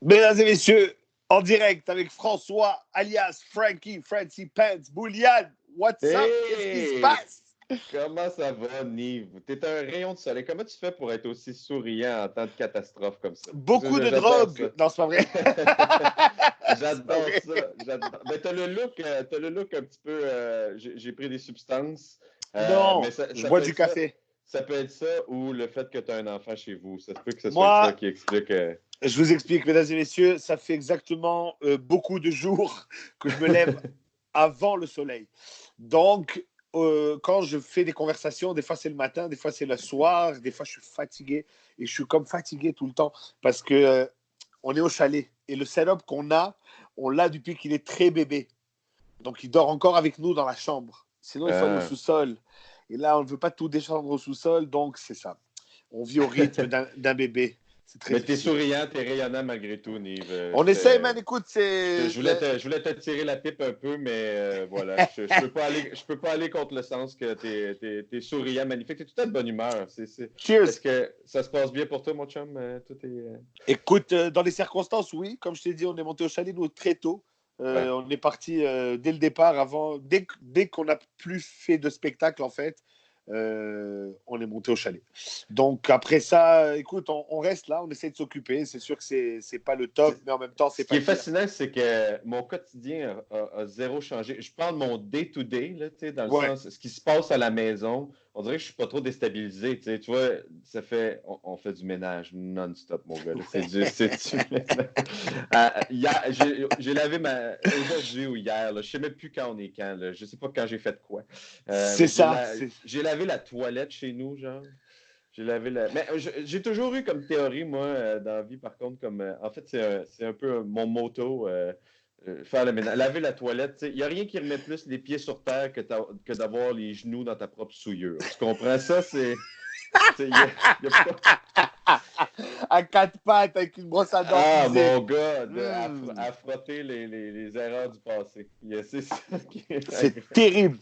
Mesdames et messieurs, en direct avec François, alias Francie Pants, Bouliane. What's up? Qu'est-ce qui se Hey! passe? Comment ça va, Nive? T'es un rayon de soleil. Comment tu fais pour être aussi souriant en temps de catastrophe comme ça? Beaucoup de J'adore ça. drogue. Non, c'est pas vrai. C'est pas J'adore vrai. ça. Ben, t'as le look un petit peu. J'ai pris des substances, mais Non, je ça bois peut du être ça. café. Ça peut être ça ou le fait que tu as un enfant chez vous. Ça se peut que ce soit ça Moi, qui explique. je vous explique, mesdames et messieurs, ça fait exactement beaucoup de jours que je me lève avant le soleil. Donc, quand je fais des conversations, des fois c'est le matin, des fois c'est le soir, des fois je suis fatigué et je suis comme fatigué tout le temps parce que on est au chalet et le setup qu'on a, on l'a depuis qu'il est très bébé. Donc il dort encore avec nous dans la chambre. Sinon il faut aller au Ah. sous-sol. Et là on ne veut pas tout descendre au sous-sol, donc c'est ça. On vit au rythme d'un bébé. C'est très Mais t'es difficile. souriant, t'es rayonnant malgré tout, Nive. On essaye, man. Écoute, c'est Je voulais te tirer la pipe un peu, mais voilà, je peux pas aller contre le sens que t'es souriant, magnifique. T'es tout à de bonne humeur. Est-ce cheers. que ça se passe bien pour toi, mon chum? Tout est, Écoute, dans les circonstances, oui. Comme je t'ai dit, on est monté au chalet nous très tôt. ouais. On est parti dès le départ, dès qu'on n'a plus fait de spectacle en fait, on est monté au chalet. Donc après ça, écoute, on reste là, on essaie de s'occuper. C'est sûr que c'est pas le top, mais en même temps, Ce c'est qui pas est pire. fascinant, c'est que mon quotidien a zéro changé. Je parle de mon day-to-day, là, tu sais, dans le Ouais. sens, ce qui se passe à la maison, on dirait que je suis pas trop déstabilisé. Tu vois, on fait du ménage non-stop, mon gars. Là. C'est du ménage. J'ai lavé aujourd'hui ou hier, là, je sais même plus quand on est quand, là, je sais pas quand j'ai fait quoi. C'est Mais ça. j'ai lavé la toilette chez nous, genre. J'ai lavé la. Mais j'ai toujours eu comme théorie, moi, dans la vie, par contre, comme. En fait, c'est un peu mon motto, faire le ménage. Laver la toilette, il n'y a rien qui remet plus les pieds sur terre que d'avoir les genoux dans ta propre souillure. Tu comprends ça? Y a pas. À quatre pattes avec une brosse à dents Ah, usée. mon gars, Mm. à frotter les erreurs du passé. C'est ça qui est C'est agréable. terrible.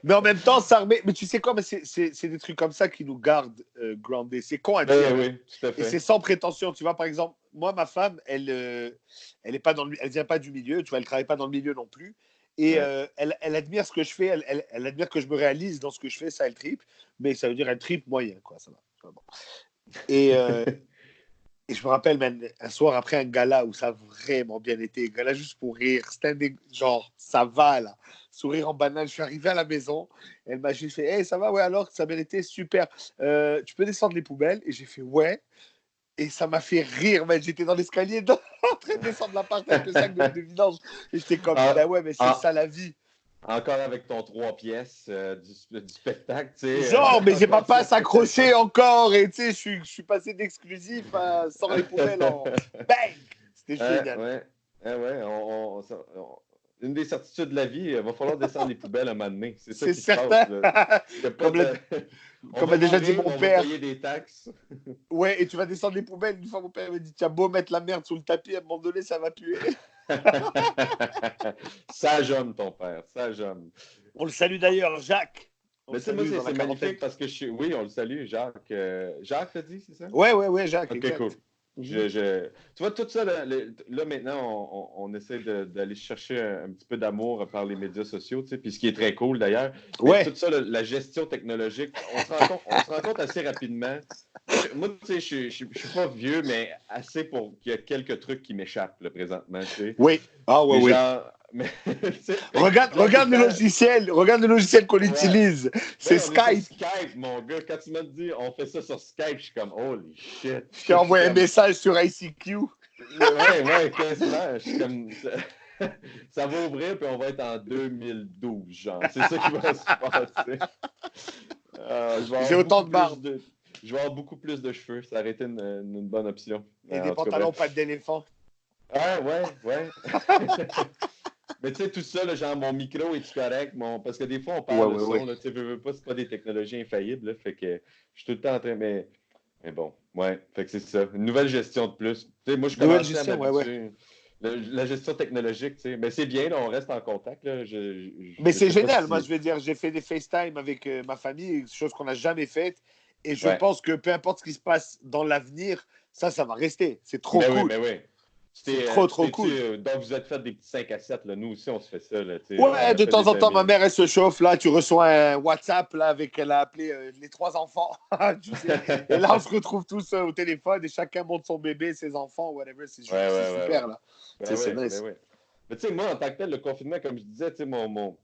Mais en même temps, ça remet. Mais tu sais quoi, mais c'est des trucs comme ça qui nous gardent groundés. C'est con à Oui, dire, hein. oui, tout à Et c'est fait. sans prétention. Tu vois, par exemple, moi, ma femme, elle est pas dans elle vient pas du milieu. Tu vois, elle travaille pas dans le milieu non plus. Et Ouais. elle admire ce que je fais. Elle admire que je me réalise dans ce que je fais. Ça, elle tripe. Mais ça veut dire elle tripe moyen, quoi. Ça va. Bon. Et, et je me rappelle, man, un soir après un gala où ça a vraiment bien été, gala juste pour rire, standing, genre, ça va là, sourire en banane. Je suis arrivé à la maison, elle m'a juste fait, hey, ça va, ouais, alors, ça a bien été, super. Tu peux descendre les poubelles? Et j'ai fait, ouais. Et ça m'a fait rire, man. J'étais dans l'escalier, en train de descendre l'appart avec le sac de vidange. Et j'étais comme, Ah, ben ouais, mais c'est ah, ça la vie. encore avec ton 3 pièces du spectacle, tu sais, Genre, mais j'ai pas encore ça. pas s'accrocher encore. Et tu sais, je suis passé d'exclusif à sort les poubelles en bang. C'était génial. Ouais, ouais, une des certitudes de la vie, il va falloir descendre les poubelles à un moment donné. C'est ça C'est qui se passe, certain. là. Y a pas comme, de... On comme va a déjà dit mourir, mais mon on va père. payer des taxes. Ouais, et tu vas descendre les poubelles. Une fois, mon père m'a dit, tiens, beau mettre la merde sous le tapis, à un moment donné, ça va puer. Sage homme, ton père, sage homme. On le salue d'ailleurs, Jacques. On le Mais tu sais, moi, salue dans la c'est quarantaine. magnifique parce que oui, on le salue, Jacques. Jacques, t'as dit, c'est ça? Ouais, Jacques, OK, cool. exact. Mhm. Tu vois, tout ça, là, maintenant, on essaie d'aller chercher un petit peu d'amour par les médias sociaux, tu sais, puis ce qui est très cool d'ailleurs. Mais tout Ouais, ça, la gestion technologique, on se rend compte assez rapidement. Moi, tu sais, je suis pas vieux, mais assez pour qu'il y ait quelques trucs qui m'échappent, là, présentement, tu sais. oui. Ah ouais, Mais oui. genre, tu sais, fait que là, tout le temps, Regarde le logiciel qu'on ouais. utilise. Ben, C'est on est sur Skype. Skype, mon gars. Quand tu m'as dit on fait ça sur Skype, je suis comme holy shit. Je t'ai Je suis envoyé un comme message sur ICQ. ouais, quasiment. Je suis comme ça va ouvrir puis on va être en 2012, genre. C'est ça qui va se passer. Je vais J'ai avoir autant beaucoup de plus barbe. de je vais avoir beaucoup plus de cheveux. Ça aurait été une bonne option. Et des En tout cas, bref. pantalons pattes d'éléphant. Ah ouais, ouais. Mais tu sais, tout ça, là, genre mon micro est-tu correct? Parce que des fois, on perd le Ouais. son. Là, tu sais, veux pas, c'est pas des technologies infaillibles. Là, fait que je suis tout le temps en train. Mais bon, ouais. Fait que c'est ça. Une nouvelle gestion de plus. Tu sais, moi, je Nouvelle commençais à gestion, ouais. m'habituer. La gestion technologique, tu sais. Mais c'est bien, là, on reste en contact. Là. Mais Je c'est sais pas génial. Moi, si. je veux dire, j'ai fait des FaceTime avec ma famille, chose qu'on n'a jamais faite. Et je Ouais. pense que peu importe ce qui se passe dans l'avenir, ça va rester. C'est trop Mais oui, cool. mais oui. C'est trop cool. Donc, vous êtes fait des petits 5 à 7. Là. Nous aussi, on se fait ça. Là, ouais, de temps en temps, ma mère, elle se chauffe. Là, tu reçois un WhatsApp là, elle a appelé les 3 enfants. Tu sais. Et là, on se retrouve tous au téléphone et chacun montre son bébé, ses enfants, whatever. C'est super, là. C'est nice. Mais tu sais, moi, en tant que tel, le confinement, comme je disais, tu sais, mon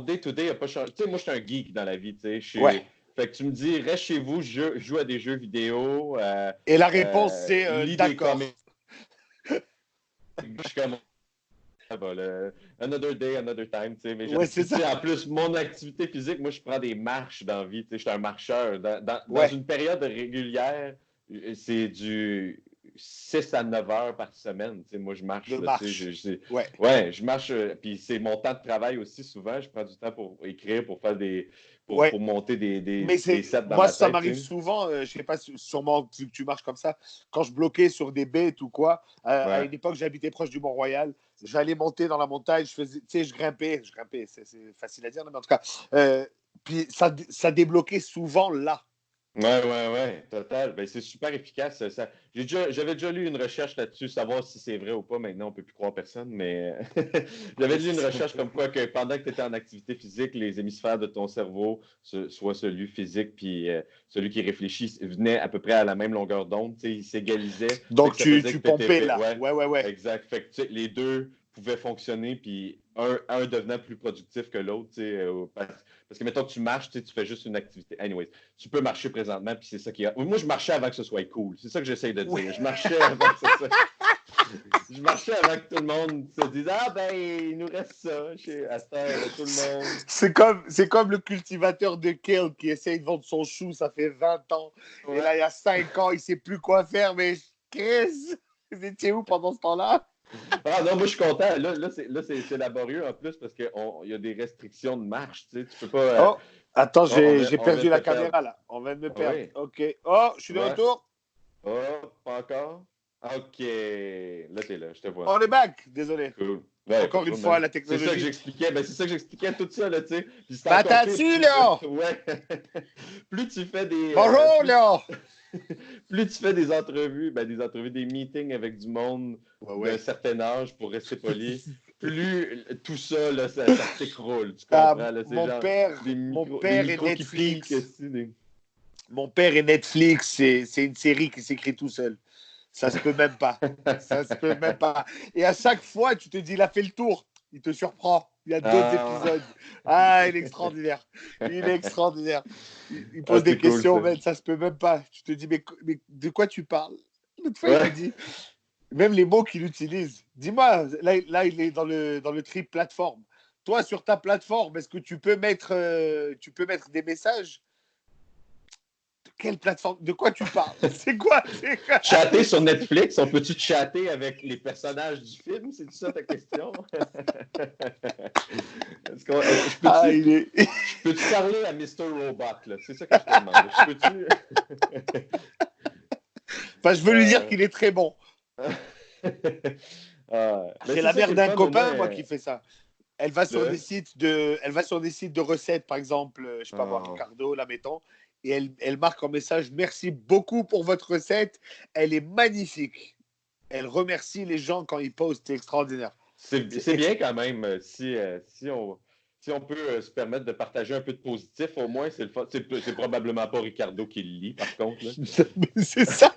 day-to-day n'a pas changé. Tu sais, moi, je suis un geek dans la vie. Tu sais, fait que tu me dis, reste chez vous, joue à des jeux vidéo. Et la réponse, c'est lis d'accord. Des je suis comme another day, another time, tu sais. Mais c'est ça. En plus, mon activité physique, moi, je prends des marches dans la vie, tu sais. Je suis un marcheur. Dans une période régulière, c'est du 6 à 9 heures par semaine, tu sais. Moi, je marche. Je marche. Puis c'est mon temps de travail aussi, souvent. Je prends du temps pour écrire, pour faire pour monter des sets dans moi, ma tête. Ça m'arrive souvent, je sais pas, sûrement tu marches comme ça, quand je bloquais sur des baies ou quoi, à une époque, j'habitais proche du Mont-Royal, j'allais monter dans la montagne, je grimpais, c'est facile à dire, mais en tout cas, puis ça débloquait souvent là. Ouais, total. Ben, c'est super efficace. J'avais déjà lu une recherche là-dessus, savoir si c'est vrai ou pas. Maintenant, on ne peut plus croire personne, mais j'avais lu une recherche comme quoi que pendant que tu étais en activité physique, les hémisphères de ton cerveau, soit celui physique puis celui qui réfléchit, venaient à peu près à la même longueur d'onde. Ils s'égalisaient. Donc, tu pompais là. Ouais. Exact. Fait que les deux pouvaient fonctionner, puis un devenant plus productif que l'autre, parce que, mettons que tu marches, tu fais juste une activité. Anyways, tu peux marcher présentement, puis c'est ça qui est... Moi, je marchais avant que ce soit cool. C'est ça que j'essaye de dire. Oui. Je marchais avant que ce soit... Je marchais avant que tout le monde se dise « Ah, ben, il nous reste ça. » À cette heure, tout le monde... C'est comme le cultivateur de kale qui essaye de vendre son chou, ça fait 20 ans. Ouais. Et là, il y a 5 ans, il ne sait plus quoi faire, mais Chris, vous étiez où pendant ce temps-là? Ah non, moi je suis content. Là c'est laborieux en plus parce qu'il y a des restrictions de marche. Tu peux pas. Oh, attends, j'ai perdu la caméra là. On vient de me perdre. Oui. OK. Oh, je suis de retour. Oh, pas encore. OK. Là, t'es là, je te vois. On est back. Désolé. Cool. Encore une fois, la technologie. C'est ça que j'expliquais. Ben, c'est ça que j'expliquais tout ça, là, tu sais. T'as-tu, là? Ouais. Plus tu fais des. Bonjour, là! Plus tu fais des entrevues, des meetings avec du monde d'un certain âge, pour rester poli, plus tout ça, là, ça s'écroule. Tu comprends? Là, mon père est Netflix. Mon père est Netflix. C'est une série qui s'écrit tout seul. Ça se peut même pas. Et à chaque fois, tu te dis, il a fait le tour. Il te surprend. Il y a d'autres épisodes. Ah, il est extraordinaire. Il pose des questions, mais ça se peut même pas. Tu te dis, mais de quoi tu parles? L'autre fois, il me dit, même les mots qu'il utilise. Dis-moi, là, il est dans le trip plateforme. Toi, sur ta plateforme, est-ce que tu peux mettre des messages? Quelle plateforme? De quoi tu parles? C'est quoi? Chatter sur Netflix? On peut-tu chatter avec les personnages du film? C'est ça ta question? Je peux-tu parler à Mr. Robot? Là? C'est ça que je te demande. Je veux lui dire qu'il est très bon. C'est la mère d'un copain, moi, qui fait ça. Elle va sur des sites de recettes, par exemple, je sais pas moi, Ricardo, là, mettons. Et elle marque en message « Merci beaucoup pour votre recette. Elle est magnifique. » Elle remercie les gens quand ils postent. C'est extraordinaire. C'est bien quand même. Si on peut se permettre de partager un peu de positif, au moins, c'est le fun. C'est probablement pas Ricardo qui le lit, par contre. C'est ça.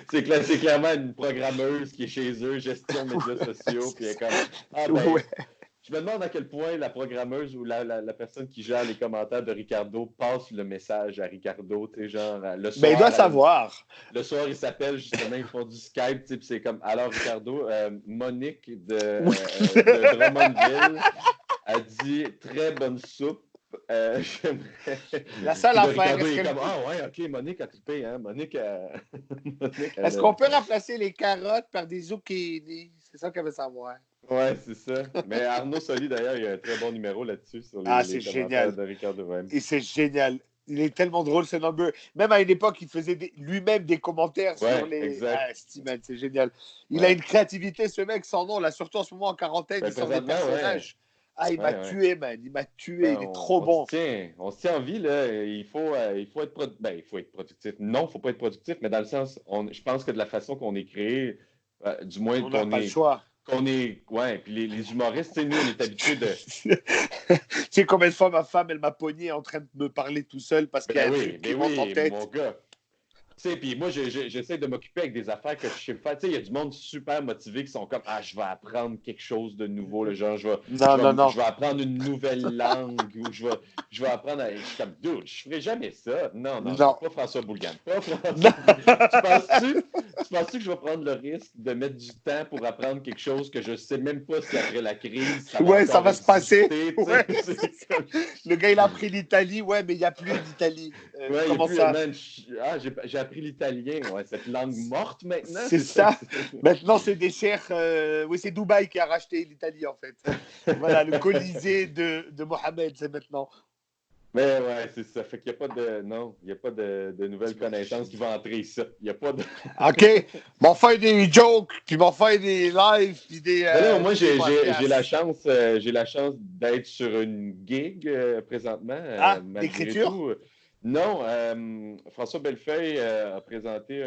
C'est clairement une programmeuse qui est chez eux, gestion de médias sociaux. Puis elle est comme... ouais. Je me demande à quel point la programmeuse ou la personne qui gère les commentaires de Ricardo passe le message à Ricardo, tu sais, genre, le soir. Mais il doit savoir. Le soir, ils s'appellent justement, ils font du Skype, puis c'est comme, alors Ricardo, Monique de Drummondville a dit, très bonne soupe. La seule affaire. Ricardo est comme, ouais, ok, Monique a trippé, hein, Monique Est-ce qu'on peut remplacer les carottes par des zucchini? C'est ça qu'elle veut savoir. Ouais, c'est ça. Mais Arnaud Soli, d'ailleurs, il y a un très bon numéro là-dessus sur les commentaires de Ricardo. Et c'est génial. Il est tellement drôle, ce number. Même à une époque, il faisait lui-même des commentaires sur les... Exact. C'est génial. Il a une créativité, ce mec, sans nom. Là, surtout en ce moment, en quarantaine, il sort des personnages. Ah, il m'a Ouais, ouais. tué, man. Il m'a tué. Ben, Il est trop on se bon. tient, on se tient en vie, là. Il faut être, ben, il faut être productif. Non, il ne faut pas être productif, mais dans le sens, je pense que de la façon qu'on est créé, du moins On n'a pas le choix. ouais, puis les humoristes, tu sais, nous, on est habitués de, Tu sais combien de fois ma femme, elle m'a pogné en train de me parler tout seul parce qu'il y a un truc qui ben monte en oui, mon tête. gars. Tu sais, puis moi, j'essaie de m'occuper avec des affaires que je sais pas. Tu sais, il y a du monde super motivé qui sont comme, ah, je vais apprendre quelque chose de nouveau. Là, genre, Non, non, non. je vais apprendre une nouvelle langue ou je vais apprendre à. Je suis comme, dude, je ferai jamais ça. Non, non, je suis Non. pas François Boulgane. Pas François Non. Boulgane. Tu penses-tu que je vais prendre le risque de mettre du temps pour apprendre quelque chose que je sais même pas si après la crise, ça va Ouais, ça encore va se passer. exister, tu Ouais, sais? c'est C'est ça. comme. Le gars, il a pris l'Italie. Ouais, mais il n'y a plus d'Italie. Ouais, il y a Comment plus. ça? Man, j'ai appris l'italien. Ouais, cette langue morte maintenant, C'est c'est ça. ça. Maintenant, c'est des chers. Oui, c'est Dubaï qui a racheté l'Italie, en fait. Voilà, le Colisée de Mohamed, c'est maintenant. Mais ouais, c'est ça. Fait qu'il n'y a pas de. Non, il n'y a pas de nouvelles connaissances qui vont entrer ici. Il n'y a pas de. OK. M'en fait des jokes, puis m'en fait des lives, puis Mais non, moi, puis des podcasts. j'ai la chance d'être sur une gig présentement, Ah, malgré d'écriture? tout. Non, François Bellefeuille a présenté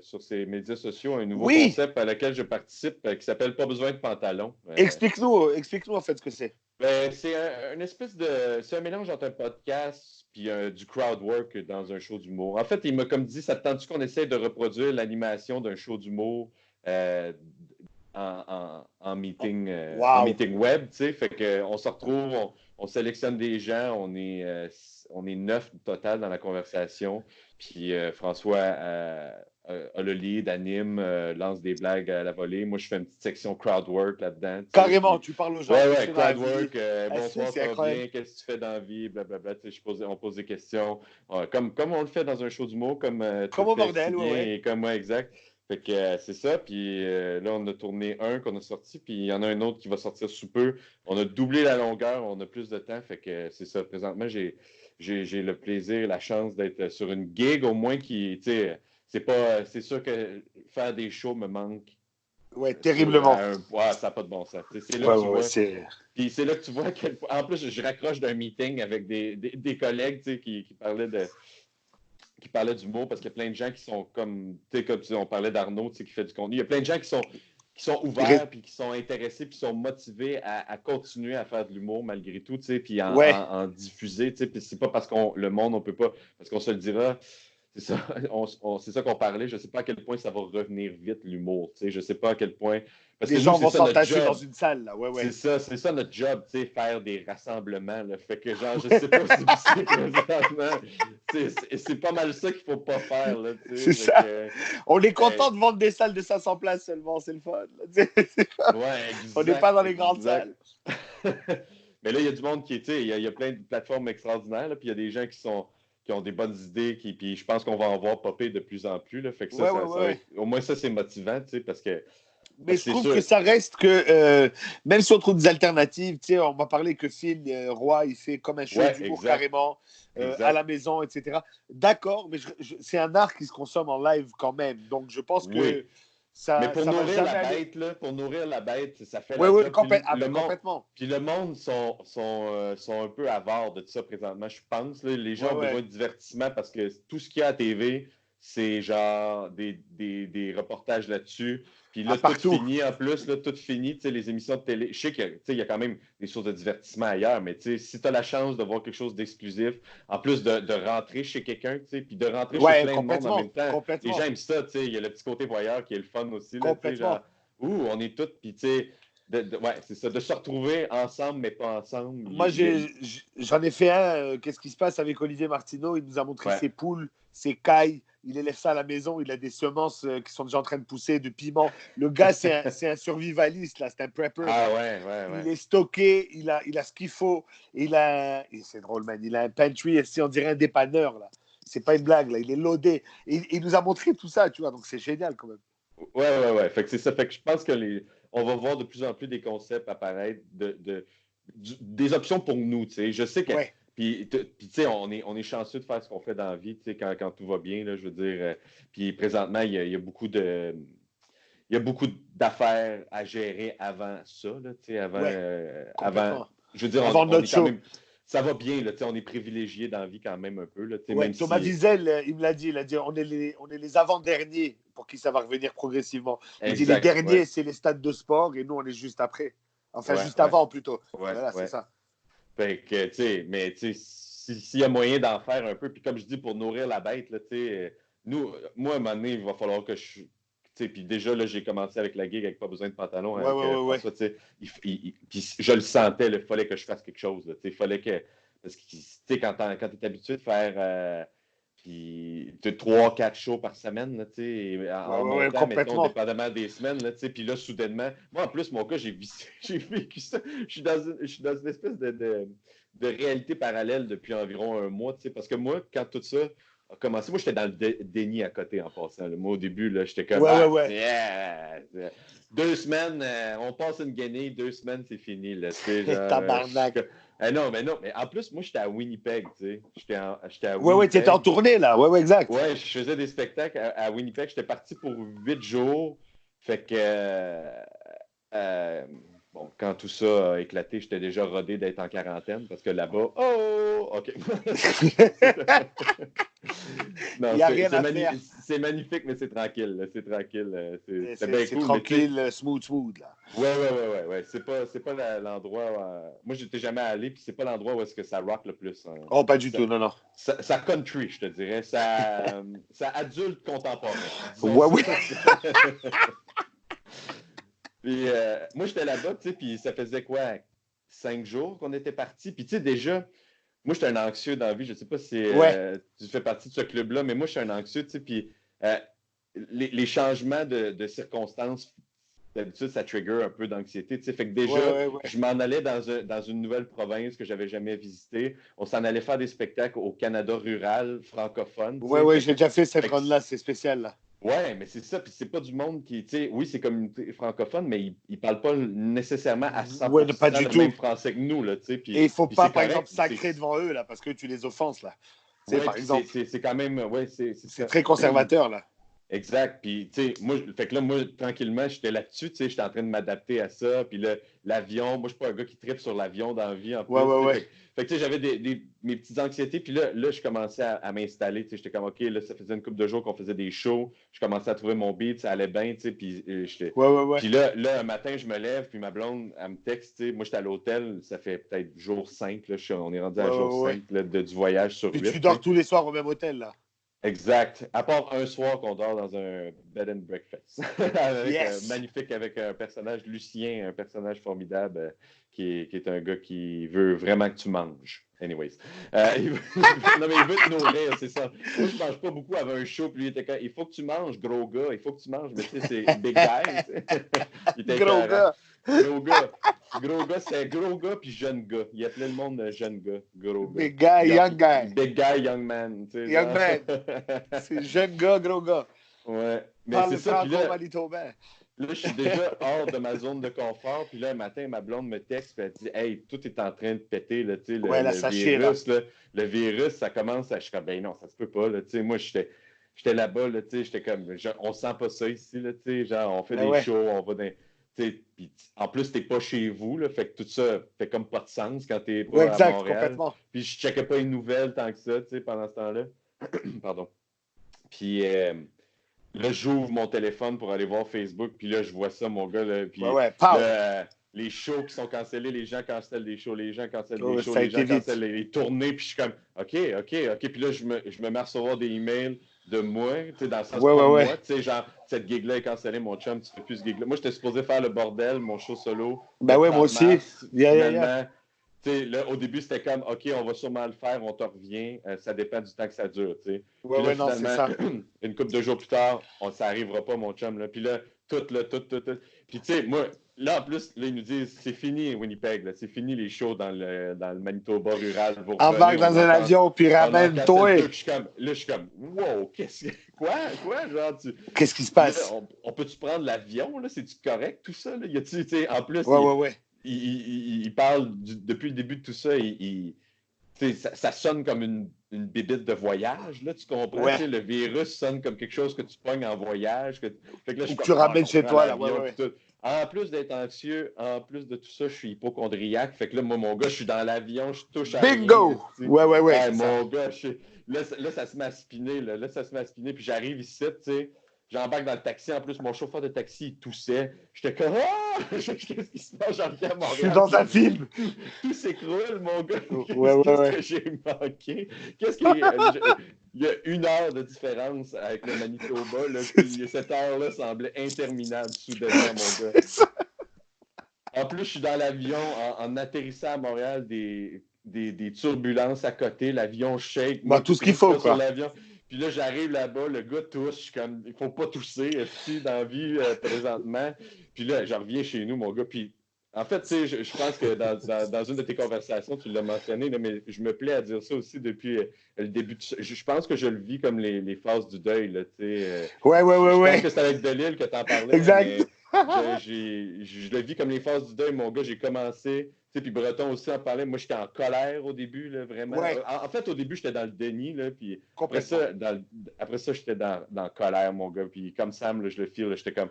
sur ses médias sociaux un nouveau Oui. concept à lequel je participe qui s'appelle Pas besoin de pantalon. Explique-nous en fait ce que c'est. Ben, c'est une espèce de. C'est un mélange entre un podcast puis du crowd work dans un show d'humour. En fait, il m'a comme dit, ça te tente qu'on essaie de reproduire l'animation d'un show d'humour euh, en Waouh. meeting web, tu sais. Fait que on se retrouve, on sélectionne des gens, on est 9 total dans la conversation. Puis François a le lead, anime, lance des blagues à la volée. Moi, je fais une petite section crowd work là-dedans, tu sais. Carrément, Puis tu parles aux gens, ouais, qu'est-ce que ouais, tu fais dans la crowd vie? work, Ah, bonsoir, c'est ça va incroyable. bien, qu'est-ce que tu fais dans la vie, blablabla, tu sais, on pose des questions. Comme on le fait dans un show d'humour, comme tu le Comme au fais si bordel, ouais, bien ouais. et comme moi, exact. Fait que c'est ça, puis là, on a tourné un qu'on a sorti, puis il y en a un autre qui va sortir sous peu. On a doublé la longueur, on a plus de temps, fait que c'est ça. Présentement, j'ai le plaisir, la chance d'être sur une gig, au moins qui, tu sais, c'est sûr que faire des shows me manque Ouais, sur terriblement. ouais, ça n'a pas de bon sens. Tu sais, c'est là Ouais, que tu ouais, ouais, vois. c'est. Puis c'est là que tu vois à quel point. En plus, je raccroche d'un meeting avec des collègues tu sais, qui parlaient d'humour parce qu'il y a plein de gens qui sont comme. Tu sais, comme on parlait d'Arnaud tu sais, qui fait du contenu. Il y a plein de gens qui sont ouverts, puis qui sont intéressés, puis qui sont motivés à continuer à faire de l'humour malgré tout, tu sais, puis Ouais, en diffuser. Tu sais, puis c'est pas parce qu'on le monde, on peut pas. Parce qu'on se le dira. C'est ça, c'est ça qu'on parlait. Je ne sais pas à quel point ça va revenir vite, l'humour. Tu sais, je ne sais pas à quel point. Parce les que nous, gens c'est vont ça notre s'entasser dans job. une salle, là. Ouais, ouais. C'est ça notre job, tu sais, faire des rassemblements. Là. Fait que, genre, je sais pas si c'est présentement. C'est pas mal ça qu'il faut pas faire, là, tu sais. C'est Fait ça. que, On est ben, content de vendre des salles de 500 places seulement, c'est le fun. ouais, On n'est pas exact, dans les grandes exact. salles. Mais là, il y a du monde qui, tu sais, il y a plein de plateformes extraordinaires, là, puis il y a des gens qui ont des bonnes idées, puis je pense qu'on va en voir popper de plus en plus, là. Fait que Ouais, ouais, ça va ouais. être, au moins ça, c'est motivant, tu sais, Mais parce je que c'est trouve que sûr. ça reste que, même si on trouve des alternatives, tu sais, on m'a parlé que Phil Roy, il fait comme un show Ouais, d'humour exact, carrément à la exact. maison, etc. D'accord, mais c'est un art qui se consomme en live quand même. Donc je pense Oui. que Mais ça va jamais aller. pour nourrir la bête, ça fait Oui, la oui, job. Puis ah, mais complètement. le monde sont un peu avares de ça présentement, je pense. Là. Les Ouais, gens ont besoin ouais. de divertissement parce que tout ce qu'il y a à TV, c'est genre des reportages là-dessus. Puis À là, tout partout. fini en plus, là, tout fini, tu sais, les émissions de télé. Je sais qu'il y a quand même des sources de divertissement ailleurs, mais tu sais, si tu as la chance de voir quelque chose d'exclusif, en plus de rentrer chez quelqu'un, tu sais, puis de rentrer chez Ouais, plein de monde en complètement. même temps, les gens Complètement. aiment ça, tu sais. Il y a le petit côté voyeur qui est le fun aussi, là, tu sais, genre, Complètement. on est tous, puis tu sais, ouais, c'est ça, de se retrouver ensemble, mais pas ensemble. Moi, j'en ai fait un. Qu'est-ce qui se passe avec Olivier Martineau? Il nous a montré Ouais. ses poules, ses cailles. Il élève ça à la maison. Il a des semences qui sont déjà en train de pousser, de piments. Le gars, c'est un survivaliste, là. C'est un prepper. Ah ouais, ouais, Il ouais. est stocké. Il a ce qu'il faut. C'est drôle, man. Il a un pantry, on dirait un dépanneur, là. C'est pas une blague, là. Il est loadé. Il nous a montré tout ça, tu vois. Donc, c'est génial, quand même. Ouais, ouais, ouais. Fait que c'est ça. Fait que je pense que on va voir de plus en plus des concepts apparaître des options pour nous, tu sais. Je sais que, Ouais, puis, tu sais, on est chanceux de faire ce qu'on fait dans la vie, tu sais, quand tout va bien, là, je veux dire. Puis présentement, il y a beaucoup d'affaires à gérer avant ça, là, tu sais, ouais, avant complètement. je veux dire, avant on notre est quand show. même. Ça va bien, là, on est privilégié dans la vie quand même un peu. Là, Ouais, même Thomas si. Wiesel, il me l'a dit, on est les avant-derniers pour qui ça va revenir progressivement. Il dit les Exact, derniers, ouais. c'est les stades de sport et nous, on est juste après. Enfin, Ouais, juste ouais, avant plutôt. ouais, Voilà, c'est ouais. ça. Fait que, tu sais, mais tu sais, s'il y a moyen d'en faire un peu, puis comme je dis, pour nourrir la bête, là, tu sais, moi, à un moment donné, il va falloir que je. Tu sais, puis déjà, là, j'ai commencé avec la gig avec pas besoin de pantalon Ouais, avec ouais, ouais, ouais. François, tu sais, puis je le sentais, il fallait que je fasse quelque chose, là, tu sais, il fallait que. Parce que, tu sais, quand tu es habitué de faire. Puis, 3-4 shows par semaine, là, Ouais, en ouais, ouais, montant, mettons, complètement. dépendamment des semaines, là, puis là, soudainement, moi, en plus, mon cas, j'ai vécu ça. Je suis dans une espèce de réalité parallèle depuis environ un mois, parce que moi, quand tout ça a commencé, moi, j'étais dans le déni à côté en passant. Là. Moi, au début, là, j'étais comme, Ouais, ouais, ouais. yeah, 2 semaines, on passe une guenille, 2 semaines, c'est fini, là, tu sais, genre, Tabarnak. non, mais non, mais en plus, moi, j'étais à Winnipeg, tu sais. J'étais à Ouais, ouais, tu étais en Winnipeg. tournée là. Ouais, ouais, exact. Ouais, je faisais des spectacles à Winnipeg. J'étais parti pour 8 jours. Fait que, euh, bon, quand tout ça a éclaté, j'étais déjà rodé d'être en quarantaine parce que là-bas, oh, OK. Il Non, n'y a rien à faire. c'est magnifique, mais c'est tranquille. Là. C'est tranquille. C'est bien C'est cool, mais tu sais, tranquille, smooth, smooth là. ouais. C'est pas l'endroit. Moi, j'étais jamais allé, puis c'est pas l'endroit où est-ce que ça rock le plus. Hein. Oh, pas du tout, non, non. Ça country, je te dirais. Ça adulte contemporain. Disons Ouais, ça. oui. Puis moi, j'étais là-bas, tu sais, puis ça faisait quoi, 5 jours qu'on était partis. Puis tu sais, déjà, moi, j'étais un anxieux dans la vie. Je sais pas si Ouais. tu fais partie de ce club-là, mais moi, je suis un anxieux, tu sais, puis euh, les changements de circonstances, d'habitude, ça trigger un peu d'anxiété. Tu sais, fait que Ouais, déjà, ouais, ouais. je m'en allais dans une nouvelle province que j'avais jamais visitée. On s'en allait faire des spectacles au Canada rural, francophone. Tu Ouais, sais, ouais, j'ai déjà fait cette run-là, c'est spécial là. ouais, mais c'est ça. Puis c'est pas du monde qui, tu sais, oui, c'est communauté francophone, mais ils parlent pas nécessairement à Ouais, pas 100% du le même tout. français que nous, là, tu sais. Et il faut Puis pas, c'est par exemple, correct. sacrer devant eux là, parce que tu les offenses là. Tu sais, Ouais, par puis exemple, c'est quand même, ouais, c'est c'est ça. très conservateur là. Exact. Puis, tu sais, moi, fait que là, moi, tranquillement, j'étais là-dessus, tu sais, j'étais en train de m'adapter à ça. Puis là, l'avion, moi, je suis pas un gars qui tripe sur l'avion dans la vie en Ouais, plus, ouais, tu sais. ouais. Fait que, tu sais, j'avais mes petites anxiétés. Puis là je commençais à m'installer, tu sais. J'étais comme, OK, là, ça faisait une couple de jours qu'on faisait des shows. Je commençais à trouver mon beat, ça allait bien, tu sais. Puis, Ouais, ouais, ouais. puis là, un matin, je me lève, puis ma blonde, elle me texte, tu sais. Moi, j'étais à l'hôtel, ça fait peut-être jour 5, là. On est rendu Ouais, à ouais, jour ouais, ouais. 5 là, du voyage sur Puis 8, tu tu sais. dors tous les soirs au même hôtel là. Exact. À part un soir qu'on dort dans un bed and breakfast. avec Yes. magnifique avec un personnage, Lucien, un personnage formidable qui est un gars qui veut vraiment que tu manges. Anyways. Non, mais il veut te nourrir, c'est ça. Moi, je mange pas beaucoup avant un show, puis lui, il était comme, il faut que tu manges, gros gars, il faut que tu manges. Mais tu sais, c'est big guy. Tu sais. Il était Gros écœurant. gars. Gros gars. Gros gars, c'est gros gars puis jeune gars. Il appelait le monde jeune gars, gros gars. Big guy, young guy. Big guy, young man. Tu sais, Young genre. man. C'est jeune gars, gros gars. Ouais, mais c'est Parle ça. Puis franco-manitobain. là, je suis déjà hors de ma zone de confort. Puis là, un matin, ma blonde me texte. Puis elle dit, hey, tout est en train de péter. Là, tu sais, Ouais, la le sachet là. virus. Là, le virus, ça commence à. Je suis comme, ben non, ça se peut pas. Là, tu sais, moi, j'étais là-bas. Là, tu sais, j'étais comme, on sent pas ça ici. Là, tu sais, genre, on fait Ben des ouais. shows, on va dans. Puis, en plus, t'es pas chez vous. Là, fait que tout ça fait comme pas de sens quand t'es Ouais, pas à exact, Montréal. complètement. Puis, je checkais pas les nouvelles tant que ça, tu sais, pendant ce temps-là. Pardon. Puis. Là, j'ouvre mon téléphone pour aller voir Facebook, puis là, je vois ça, mon gars, là, Ouais, puis ouais, là, pow. les shows qui sont cancellés, les gens cancellent des shows, les gens cancellent des Ouais, shows, ça a les gens été cancellent vite. les tournées, puis je suis comme, OK. Puis là, je me mets à recevoir des emails de moi, tu sais, dans le sens Ouais, pas ouais, de ouais. moi, tu sais, genre, cette gig-là est cancellée, mon chum, tu fais plus ce gig-là. Moi, j'étais supposé faire le bordel, mon show solo, Ben le ouais, moi 30 aussi. mars, Yeah. finalement. Tu sais, là, au début, c'était comme, OK, on va sûrement le faire, on te revient, ça dépend du temps que ça dure, tu sais. Ouais, Puis là, ouais, non, c'est finalement, ça. une couple de jours plus tard, ça n'arrivera pas, mon chum. Là. Puis là, tout. Puis tu sais, moi, là, en plus, là, ils nous disent, c'est fini Winnipeg, là. C'est fini les shows dans le Manitoba rural. Vous revenez, Embarque dans un avion, puis on en cancelle ramène-toi. deux. Puis je suis comme, wow, qu'est-ce que, quoi, genre, Qu'est-ce qui se Puis là, passe? on peut-tu prendre l'avion, là? C'est-tu correct, tout ça, là? Y a-tu, tu sais, en plus, Ouais, ouais, ouais. il parle depuis le début de tout ça, ça sonne comme une bébite de voyage, là, tu comprends? Ouais. Le virus sonne comme quelque chose que tu pognes en voyage. Fait que là, je Ou suis que tu comme, ramènes on chez prend toi, là. Ouais, l'avion, ouais, puis ouais. tout. En plus d'être anxieux, en plus de tout ça, je suis hypochondriaque. Fait que là, moi, mon gars, je suis dans l'avion, je touche à rien. Bingo! Ouais, Ouais, c'est ça. mon gars, là, ça se met à spinner. Là, ça se met à spinner. Puis j'arrive ici, tu sais. J'embarque dans le taxi. En plus, mon chauffeur de taxi, il toussait. J'étais comme, ah! Qu'est-ce qui se passe? J'en reviens à Je suis Montréal. dans un film. Tout s'écroule, mon gars. Ouais. Qu'est-ce que j'ai manqué? Il y a 1 heure de différence avec le Manitoba. Là, puis cette heure-là semblait interminable soudainement, mon gars. En plus, je suis dans l'avion en atterrissant à Montréal, des turbulences à côté, l'avion shake. Bah, tout ce qu'il faut, quoi. Sur l'avion. Puis là, j'arrive là-bas, le gars tousse, je suis comme, il faut pas tousser, dans la vie présentement. Puis là, je reviens chez nous, mon gars. Puis en fait, tu sais, je pense que dans une de tes conversations, tu l'as mentionné, là, mais je me plais à dire ça aussi depuis le début. Je pense que je le vis comme les phases du deuil, là, tu sais. Ouais. Je pense que c'est avec Delille que tu en parlais. Exact. Mais je le vis comme les phases du deuil, mon gars. J'ai commencé, tu sais, puis Breton aussi en parlait. Moi, j'étais en colère au début, là, vraiment. Ouais. En fait, au début, j'étais dans le déni, là, puis après Complètement. ça, j'étais dans la colère, mon gars. Puis comme Sam, là, je le file, là, j'étais comme,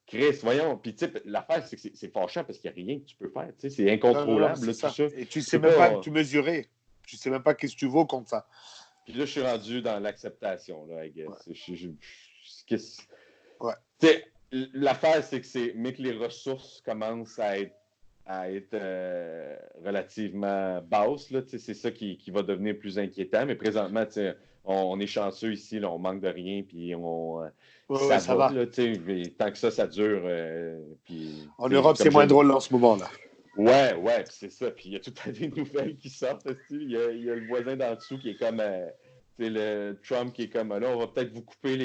Chris, voyons. Puis, tu sais, l'affaire, c'est que c'est fâchant parce qu'il n'y a rien que tu peux faire. Tu sais, c'est Non, incontrôlable, c'est là, ça. tout ça. Et tu sais même pas que tu mesurer. Tu sais même pas qu'est-ce que tu vaux contre ça. Puis là, je suis rendu dans l'acceptation, là, I guess. Ouais. Ouais. Tu sais, l'affaire, c'est que mais que les ressources commencent à être relativement basses, là, c'est ça qui va devenir plus inquiétant. Mais présentement, on est chanceux ici, là, on manque de rien, puis ça va. Là, mais tant que ça dure. Puis, en Europe, c'est moins drôle en ce moment, là. Ouais, c'est ça. Puis il y a tout le temps des nouvelles qui sortent. Il y a le voisin d'en dessous qui est comme... le Trump qui est comme, là, on va peut-être vous couper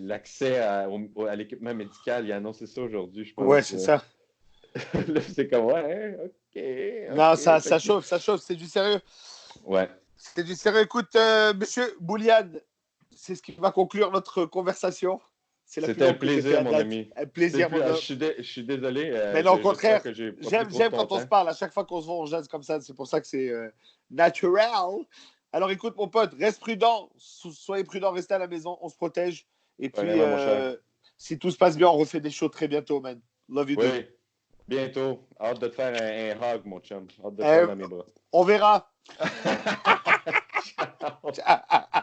l'accès à l'équipement médical. Il a annoncé ça aujourd'hui, je pense. Ouais, c'est ça. Là, c'est comme, ouais, OK. Non, ça chauffe. C'est du sérieux. Ouais. C'est du sérieux. Écoute, monsieur Boulian, c'est ce qui va conclure notre conversation. C'était un plaisir, mon ami. Un plaisir, mon ami. Je suis désolé. Mais non, au contraire, j'aime quand on se parle. À chaque fois qu'on se voit, on jase comme ça. C'est pour ça que c'est natural. Alors, écoute, mon pote, reste prudent. Soyez prudent, restez à la maison. On se protège. Et puis, si tout se passe bien, on refait des shows très bientôt, man. Love you, dude. Oui, bientôt. Hâte de te faire un hug, mon chum. Hâte de te faire dans mes bras. On verra. Ciao.